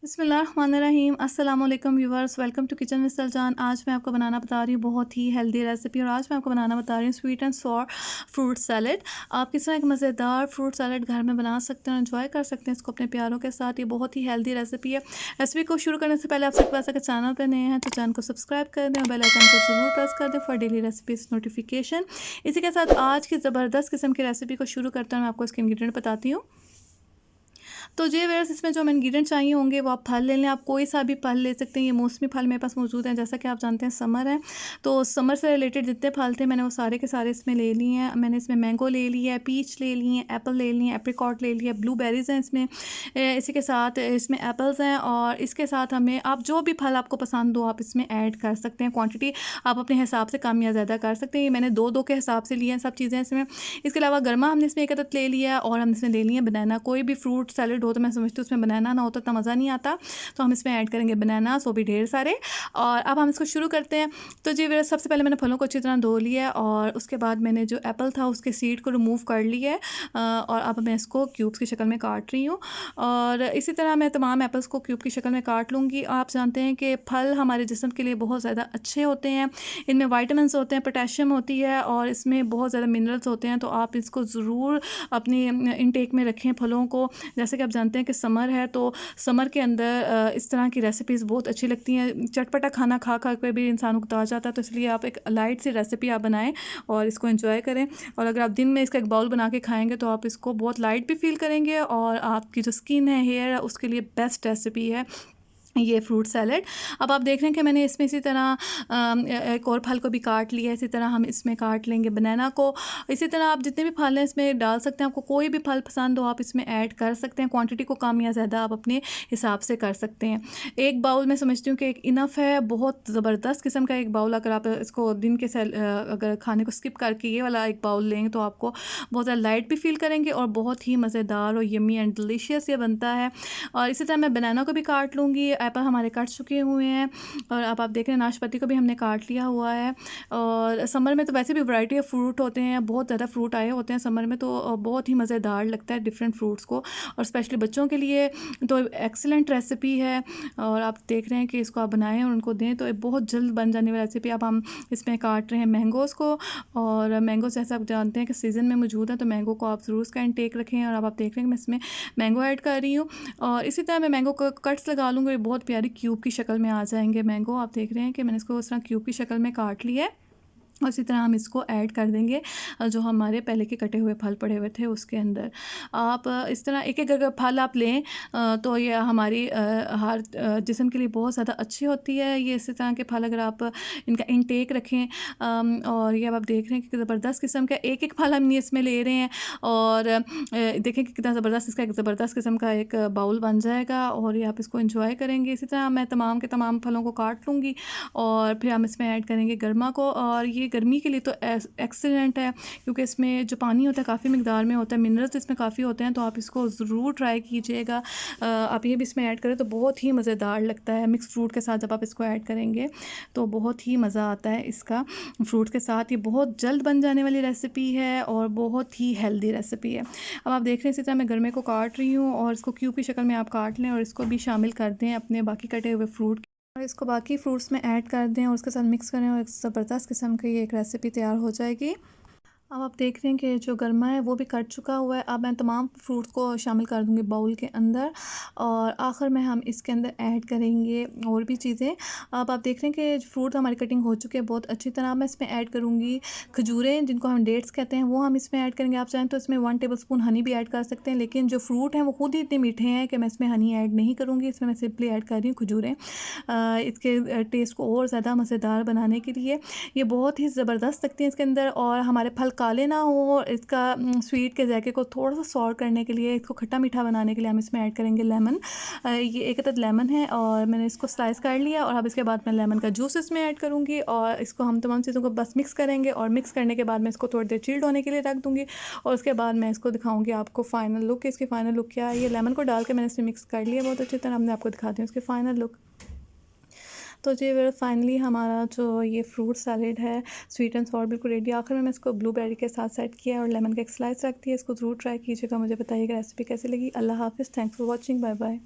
बिस्मिल्लाहिर्रहमानिर्रहीम अस्सलाम वालेकुम viewers, welcome to kitchen with Saljan. आज मैं आपको बनाना बता रही हूँ बहुत ही हेल्दी रेसिपी, और आज मैं आपको बनाना बता रही हूँ sweet and sour fruit salad. आप किस तरह एक मज़ेदार फ्रूट सैलेड घर में बना सकते हैं और एंजॉय कर सकते हैं इसको अपने प्यारों के साथ। ये बहुत ही हेल्दी रेसिपी है। रेसिपी को शुरू करने से पहले आपसे रिक्वेस्ट है कि चैनल पर नए हैं तो चैनल को सब्सक्राइब कर दें और बेल आइकन को ज़रूर प्रेस कर दें फॉर डेली रेसिपीज़ नोटिफिकेशन। इसी के साथ आज की ज़बरदस्त किस्म की रेसिपी को शुरू करते हैं। मैं आपको इसके इंग्रेडिएंट बताती हूँ। तो जी व्यूअर्स, इसमें जो हमें इंग्रेडिएंट चाहिए होंगे वो आप फल ले लें। आप कोई सा भी फल ले सकते हैं। ये मौसमी फल मेरे पास मौजूद हैं। जैसा कि आप जानते हैं समर है, तो समर से रिलेटेड जितने फल थे मैंने वो सारे के सारे इसमें ले लिए हैं। मैंने इसमें मैंगो ले लिया है, पीच ले ली है, एप्पल ले ली है, एप्रिकॉट ले लिया, ब्लूबेरीज़ हैं इसमें। इसी के साथ इसमें एप्पल्स हैं, और इसके साथ हमें आप जो भी फल आपको पसंद हो आप इसमें ऐड कर सकते हैं। क्वान्टिटी आप अपने हिसाब से कम या ज़्यादा कर सकते हैं। ये मैंने दो दो के हिसाब से लिए हैं सब चीज़ें इसमें। इसके अलावा गर्मा हमने इसमें एक अदद ले लिया है, और हम इसमें ले लिए बनाना। कोई भी फ्रूट सैलेड हो तो मैं समझती हूँ उसमें बनाना ना हो तो इतना मज़ा नहीं आता, तो हम इसमें ऐड करेंगे बनानास, वो भी ढेर सारे। और अब हम इसको शुरू करते हैं। तो जी मेरा सबसे पहले मैंने फलों को अच्छी तरह धो लिया है, और उसके बाद मैंने जो एप्पल था उसके सीड को रिमूव कर लिया है, और अब मैं इसको क्यूब्स की शक्ल में काट रही हूँ। और इसी तरह मैं तमाम एप्पल्स को क्यूब की शक्ल में काट लूँगी। आप जानते हैं कि फल हमारे जिस्म के लिए बहुत ज़्यादा अच्छे होते हैं। इनमें वाइटामिन होते हैं, पोटेशियम होती है, और इसमें बहुत ज़्यादा मिनरल्स होते हैं। तो आप इसको ज़रूर अपनी इनटेक में रखें फलों को। जैसे कि आप जानते हैं कि समर है, तो समर के अंदर इस तरह की रेसिपीज़ बहुत अच्छी लगती हैं। चटपटा खाना खा खा के भी इंसान उगता जाता है, तो इसलिए आप एक लाइट सी रेसिपी आप बनाएं और इसको एंजॉय करें। और अगर आप दिन में इसका एक बाउल बना के खाएंगे तो आप इसको बहुत लाइट भी फील करेंगे, और आपकी जो स्किन है, हेयर है, उसके लिए बेस्ट रेसिपी है ये फ्रूट सैलेड। अब आप देख रहे हैं कि मैंने इसमें इसी तरह एक और फल को भी काट लिया है। इसी तरह हम इसमें काट लेंगे बनाना को। इसी तरह आप जितने भी फल हैं इसमें डाल सकते हैं। आपको कोई भी फल पसंद हो आप इसमें ऐड कर सकते हैं। क्वांटिटी को कम या ज़्यादा आप अपने हिसाब से कर सकते हैं। एक बाउल मैं समझती हूँ कि एक इनफ है। बहुत ज़बरदस्त किस्म का एक बाउल, अगर आप इसको दिन के अगर खाने को स्किप करके ये वाला एक बाउल लेंगे तो आपको बहुत ज़्यादा लाइट भी फील करेंगे, और बहुत ही मज़ेदार और यम्मी एंड डिलीशियस ये बनता है। और इसी तरह मैं बनाना को भी काट लूँगी। एप्पल हमारे कट चुके हुए हैं, और अब आप देख रहे हैं नाशपाती को भी हमने काट लिया हुआ है। और समर में तो वैसे भी वैरायटी ऑफ फ्रूट होते हैं, बहुत ज़्यादा फ्रूट आए होते हैं समर में, तो बहुत ही मज़ेदार लगता है डिफरेंट फ्रूट्स को। और स्पेशली बच्चों के लिए तो एक्सीलेंट रेसिपी है। और आप देख रहे हैं कि इसको आप बनाएं और उनको दें तो एक बहुत जल्द बन जाने वाली रेसिपी। अब हम इसमें काट रहे हैं मैंगोज़ को, और मैंगो जैसे आप जानते हैं कि सीज़न में मौजूद है, तो मैंगो को आप ज़रूर उसका इंटेक रखें। और अब आप देख रहे हैं कि मैं इसमें मैंगो ऐड कर रही हूँ, और इसी तरह मैं मैंगो को कट्स लगा लूँगी। बहुत प्यारी क्यूब की शक्ल में आ जाएंगे मैंगो। आप देख रहे हैं कि मैंने इसको उस तरह क्यूब की शक्ल में काट लिया है, और इसी तरह हम इसको ऐड कर देंगे जो हमारे पहले के कटे हुए फल पड़े हुए थे उसके अंदर। आप इस तरह एक एक अगर फल आप लें तो ये हमारी हर जिस्म के लिए बहुत ज़्यादा अच्छी होती है। ये इसी तरह के फल अगर आप इनका इंटेक रखें, और ये अब आप देख रहे हैं कि ज़बरदस्त किस्म का एक एक फल हम इसमें ले रहे हैं, और देखें कि कितना ज़बरदस्त इसका एक ज़बरदस्त किस्म का एक बाउल बन जाएगा, और ये आप इसको इंजॉय करेंगे। इसी तरह मैं तमाम के तमाम फलों को काट लूँगी, और फिर हम इसमें ऐड करेंगे गर्मा को। और ये गर्मी के लिए तो एक्सीलेंट है, क्योंकि इसमें जो पानी होता है काफ़ी मिकदार में होता है, मिनरल्स इसमें काफ़ी होते हैं, तो आप इसको ज़रूर ट्राई कीजिएगा। आप ये भी इसमें ऐड करें तो बहुत ही मज़ेदार लगता है। मिक्स फ्रूट के साथ जब आप इसको ऐड करेंगे तो बहुत ही मज़ा आता है इसका फ्रूट के साथ। ये बहुत जल्द बन जाने वाली रेसिपी है, और बहुत ही हेल्दी रेसिपी है। अब आप देख रहे हैं इसी तरह मैं गर्मे को काट रही हूँ, और इसको क्यूब की शक्ल में आप काट लें, और इसको भी शामिल कर दें अपने बाकी कटे हुए फ्रूट, और इसको बाकी फ्रूट्स में ऐड कर दें और उसके साथ मिक्स करें, और एक ज़बरदस्त किस्म की ये एक रेसिपी तैयार हो जाएगी। अब आप देख रहे हैं कि जो गरमा है वो भी कट चुका हुआ है। अब मैं तमाम फ्रूट्स को शामिल कर दूंगी बाउल के अंदर, और आखिर में हम इसके अंदर ऐड करेंगे और भी चीज़ें। अब आप देख रहे हैं कि फ्रूट हमारी कटिंग हो चुकी है बहुत अच्छी तरह। मैं इसमें ऐड करूँगी खजूरें, जिनको हम डेट्स कहते हैं, वो हम इसमें ऐड करेंगे। आप चाहें तो इसमें 1 टेबलस्पून हनी भी ऐड कर सकते हैं, लेकिन जो फ्रूट हैं वो खुद ही इतने मीठे हैं कि मैं इसमें हनी ऐड नहीं करूँगी। इसमें मैं सिंपली ऐड कर रही हूँ खजूरें, इसके टेस्ट को और ज़्यादा मज़ेदार बनाने के लिए। ये बहुत ही ज़बरदस्त लगती हैं इसके अंदर, और हमारे फल काले ना हो, इसका स्वीट के जायके को थोड़ा सा सॉर करने के लिए, इसको खट्टा मीठा बनाने के लिए हम इसमें ऐड करेंगे लेमन। ये एक अदद लेमन है, और मैंने इसको स्लाइस कर लिया, और अब इसके बाद मैं लेमन का जूस इसमें ऐड करूँगी, और इसको हम तमाम चीज़ों को बस मिक्स करेंगे। और मिक्स करने के बाद मैं इसको थोड़ी देर चिल्ड होने के लिए रख दूँगी, और उसके बाद मैं इसको दिखाऊँगी आपको फ़ाइनल लुक। इसकी फ़ाइनल लुक क्या है। ये लेमन को डाल के मैंने इसमें मिक्स कर लिया बहुत अच्छी तरह। मैं आपको दिखाती हूँ इसकी फ़ाइनल लुक। तो जी फाइनली हमारा जो ये फ्रूट सैलेड है स्वीट एंड सॉर बिल्कुल रेडी। आखिर में मैं इसको ब्लूबेरी के साथ सेट किया है, और लेमन का एक स्लाइस रख दिया। इसको ज़रूर ट्राई कीजिएगा, मुझे बताइएगा रेसिपी कैसी लगी। अल्लाह हाफिज़, thanks for watching, bye bye.